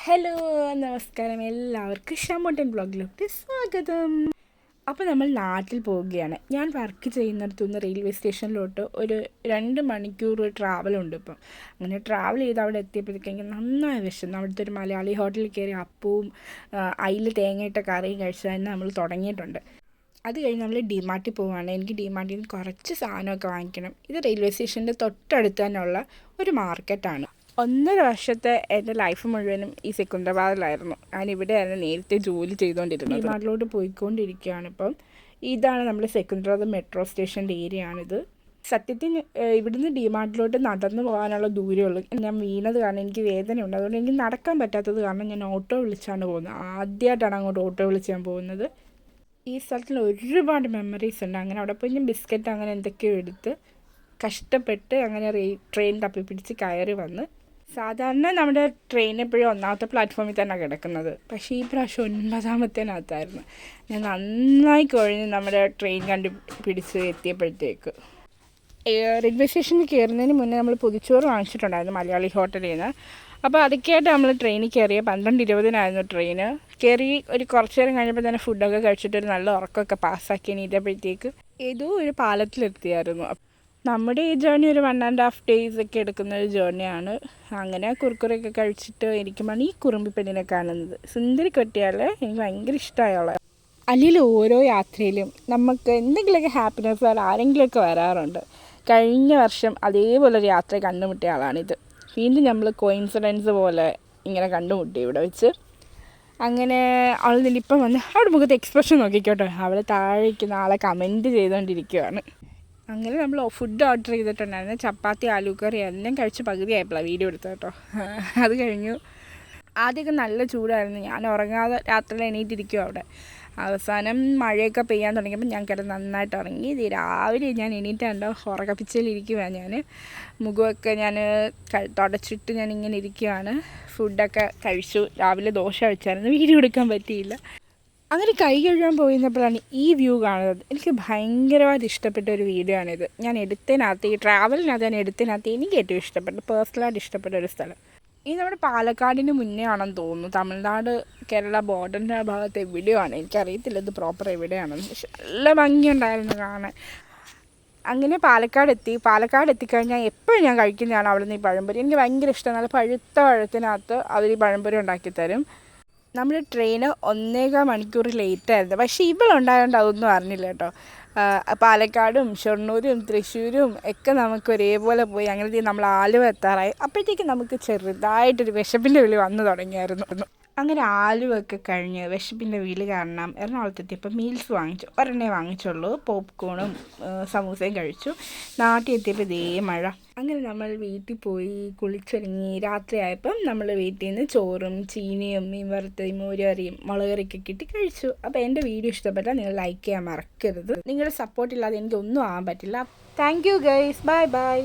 Hello നമസ്കാരം, എല്ലാവർക്കും ഷമോട്ടൻ ബ്ലോഗിലോട്ട് സ്വാഗതം. അപ്പോൾ നമ്മൾ നാട്ടിൽ പോവുകയാണ്. ഞാൻ വർക്ക് ചെയ്യുന്നിടത്തുനിന്ന് റെയിൽവേ സ്റ്റേഷനിലോട്ട് ഒരു 2 മണിക്കൂർ ട്രാവലുണ്ട്. ഇപ്പം അങ്ങനെ ട്രാവൽ ചെയ്ത് അവിടെ എത്തിയപ്പോഴത്തേക്ക് നന്നായി വിശന്നു. അവിടുത്തെ ഒരു മലയാളി ഹോട്ടലിൽ കയറി അപ്പവും അയില തേങ്ങയിട്ട കറിയും കഴിച്ചതിന് നമ്മൾ തുടങ്ങിയിട്ടുണ്ട്. അത് കഴിഞ്ഞ് നമ്മൾ ഡിമാർട്ടിൽ പോവുകയാണ്. എനിക്ക് ഡിമാർട്ടിൽ നിന്ന് കുറച്ച് സാധനമൊക്കെ വാങ്ങിക്കണം. ഇത് റെയിൽവേ സ്റ്റേഷൻ്റെ തൊട്ടടുത്ത് തന്നെയുള്ള ഒരു മാർക്കറ്റാണ്. 1.5 വർഷത്തെ എൻ്റെ ലൈഫ് മുഴുവനും ഈ സെക്കന്ദരാബാദിലായിരുന്നു. ഞാനിവിടെയായിരുന്നു നേരത്തെ ജോലി ചെയ്തുകൊണ്ടിരുന്നത്. ഡിമാർട്ടിലോട്ട് പോയിക്കൊണ്ടിരിക്കുകയാണ്. ഇപ്പം ഇതാണ് നമ്മുടെ സെക്കന്ദരാബാദ് മെട്രോ സ്റ്റേഷൻ്റെ ഏരിയ ആണിത്. സത്യത്തിൽ ഇവിടുന്ന് ഡിമാർട്ടിലോട്ട് നടന്നു പോകാനുള്ള ദൂരമുള്ളൂ. ഞാൻ വീണത് കാരണം എനിക്ക് വേദനയുണ്ട്. അതുകൊണ്ട് എനിക്ക് നടക്കാൻ പറ്റാത്തത് കാരണം ഞാൻ ഓട്ടോ വിളിച്ചാണ് പോകുന്നത്. ആദ്യമായിട്ടാണ് അങ്ങോട്ട് ഓട്ടോ വിളിച്ച് ഞാൻ പോകുന്നത്. ഈ സ്ഥലത്തിൽ ഒരുപാട് മെമ്മറീസ് ഉണ്ട്. അങ്ങനെ അവിടെ പോയി ഞാൻ ബിസ്ക്കറ്റ് അങ്ങനെ എന്തൊക്കെയോ എടുത്ത് കഷ്ടപ്പെട്ട് അങ്ങനെ ട്രെയിൻ തപ്പിപ്പിടിച്ച് കയറി വന്ന്. സാധാരണ നമ്മുടെ ട്രെയിൻ എപ്പോഴും 1ാമത്തെ പ്ലാറ്റ്ഫോമിൽ തന്നെ കിടക്കുന്നത്. പക്ഷേ ഈ പ്രാവശ്യം 9ാമത്തേനകത്തായിരുന്നു. ഞാൻ നന്നായി കുഴഞ്ഞ് നമ്മുടെ ട്രെയിൻ കണ്ടുപിടിച്ച് എത്തിയപ്പോഴത്തേക്ക് റെയിൽവേ സ്റ്റേഷനിൽ കയറുന്നതിന് മുന്നേ നമ്മൾ പൊതിച്ചോറ് വാങ്ങിച്ചിട്ടുണ്ടായിരുന്നു മലയാളി ഹോട്ടലിൽ നിന്ന്. അപ്പോൾ അതൊക്കെയായിട്ട് നമ്മൾ ട്രെയിനിൽ കയറിയ 12:20 ട്രെയിന് കയറി. ഒരു കുറച്ച് നേരം കഴിഞ്ഞപ്പോൾ തന്നെ ഫുഡൊക്കെ കഴിച്ചിട്ട് ഒരു നല്ല ഉറക്കമൊക്കെ പാസ്സാക്കി എണീറ്റപ്പോഴത്തേക്ക് ഏതോ ഒരു പാലത്തിലെത്തിയായിരുന്നു. നമ്മുടെ ഈ ജേർണി ഒരു 1.5 days ഒക്കെ എടുക്കുന്ന ഒരു ജേർണിയാണ്. അങ്ങനെ കുറുക്കുറയൊക്കെ കഴിച്ചിട്ട് ഇരിക്കുമ്പോഴാണ് ഈ കുറുമ്പി പെണ്ണിനെ കാണുന്നത്. സുന്ദരി കൊട്ടിയാൽ എനിക്ക് ഭയങ്കര ഇഷ്ടമായുള്ള. അല്ലെങ്കിൽ ഓരോ യാത്രയിലും നമുക്ക് എന്തെങ്കിലുമൊക്കെ ഹാപ്പിനെസ് ആരെങ്കിലുമൊക്കെ വരാറുണ്ട്. കഴിഞ്ഞ വർഷം അതേപോലൊരു യാത്ര കണ്ടുമുട്ടിയ ആളാണിത്. വീണ്ടും നമ്മൾ കോയിൻസിഡൻസ് പോലെ ഇങ്ങനെ കണ്ടുമുട്ടി ഇവിടെ വെച്ച്. അങ്ങനെ അവൾ നിന്നിപ്പം വന്ന് അവിടെ മുഖത്ത് എക്സ്പ്രഷൻ നോക്കിക്കോട്ടെ. അവൾ താഴേക്കുന്ന ആളെ കമൻറ്റ് ചെയ്തുകൊണ്ടിരിക്കുകയാണ്. അങ്ങനെ നമ്മൾ ഫുഡ് ഓർഡർ ചെയ്തിട്ടുണ്ടായിരുന്നു. ചപ്പാത്തി, ആലു കറി എല്ലാം കഴിച്ച് പകുതിയായപ്പോഴാണ് വീഡിയോ എടുത്തത് കേട്ടോ. അത് കഴിഞ്ഞു. ആദ്യമൊക്കെ നല്ല ചൂടായിരുന്നു. ഞാൻ ഉറങ്ങാതെ രാത്രിയിൽ എണീറ്റിരിക്കും അവിടെ. അവസാനം മഴയൊക്കെ പെയ്യാൻ തുടങ്ങിയപ്പോൾ ഞാൻ കിടന്ന് നന്നായിട്ട് ഇറങ്ങി. ഇത് രാവിലെ ഞാൻ എണീറ്റാണ്ടോ ഉറക്കപ്പിച്ചലിരിക്കുകയാണ്. ഞാൻ മുഖമൊക്കെ ഞാൻ തുടച്ചിട്ട് ഞാൻ ഇങ്ങനെ ഇരിക്കുകയാണ്. ഫുഡൊക്കെ കഴിച്ചു. രാവിലെ ദോശ കഴിച്ചായിരുന്നു. വീഡിയോ എടുക്കാൻ പറ്റിയില്ല. അങ്ങനെ കൈ കഴുകാൻ പോയിരുന്നപ്പോഴാണ് ഈ വ്യൂ കാണുന്നത്. എനിക്ക് ഭയങ്കരമായിട്ട് ഇഷ്ടപ്പെട്ട ഒരു വീഡിയോ ആണിത്. ഞാൻ എടുത്തതിനകത്ത് ഈ ട്രാവലിനകത്ത് ഞാൻ എടുത്തതിനകത്ത് എനിക്ക് ഏറ്റവും ഇഷ്ടപ്പെട്ട പേഴ്സണലായിട്ട് ഇഷ്ടപ്പെട്ട ഒരു സ്ഥലം ഈ നമ്മുടെ പാലക്കാടിന് മുന്നേ ആണെന്ന് തോന്നുന്നു. തമിഴ്നാട് കേരള ബോർഡറിൻ്റെ ഭാഗത്ത് എവിടെയോ ആണ്. എനിക്കറിയത്തില്ല ഇത് പ്രോപ്പർ എവിടെയാണെന്ന്. പക്ഷെ നല്ല ഭംഗിയുണ്ടായിരുന്നു കാണാൻ. അങ്ങനെ പാലക്കാട് എത്തിക്കഴിഞ്ഞാൽ എപ്പോഴും ഞാൻ കഴിക്കുന്നതാണ് അവിടെ നിന്ന് ഈ പഴംപൊരി. എനിക്ക് ഭയങ്കര ഇഷ്ടമാണ്. നല്ല പഴുത്ത പഴത്തിനകത്ത് അവർ ഈ പഴംപൊരി ഉണ്ടാക്കി തരും. നമ്മുടെ ട്രെയിന് 1.25 മണിക്കൂർ ലേറ്റായിരുന്നു. പക്ഷേ ഇവളുണ്ടായതുകൊണ്ട് അതൊന്നും അറിഞ്ഞില്ല കേട്ടോ. പാലക്കാടും ഷൊർണൂരും തൃശ്ശൂരും ഒക്കെ നമുക്ക് ഒരേപോലെ പോയി. അങ്ങനെ നമ്മൾ ആലുവ എത്താറായി. അപ്പോഴത്തേക്കും നമുക്ക് ചെറുതായിട്ടൊരു വിശപ്പിൻ്റെ വിളി വന്നു തുടങ്ങിയായിരുന്നു. അങ്ങനെ ആലുവൊക്കെ കഴിഞ്ഞ് വിശപ്പിൻ്റെ വിളി കാരണം എറണാകുളത്തെത്തിയപ്പോൾ മീൽസ് വാങ്ങിച്ചു. ഒരെണ്ണേ വാങ്ങിച്ചുള്ളൂ. പോപ്കോണും സമൂസയും കഴിച്ചു. നാട്ടിൽ എത്തിയപ്പോൾ ഇതേ മഴ. അങ്ങനെ നമ്മൾ വീട്ടിൽ പോയി കുളിച്ചൊരുങ്ങി. രാത്രിയായപ്പം നമ്മൾ വീട്ടിൽ നിന്ന് ചോറും ചീനിയും മീൻ വറുത്തതും മോരുകറിയും മുളകറിയൊക്കെ കിട്ടി കഴിച്ചു. അപ്പോൾ എൻ്റെ വീഡിയോ ഇഷ്ടപ്പെട്ടാൽ നിങ്ങൾ ലൈക്ക് ചെയ്യാൻ മറക്കരുത്. നിങ്ങളുടെ സപ്പോർട്ടില്ലാതെ എനിക്കൊന്നും ആകാൻ പറ്റില്ല. Thank you guys. Bye bye.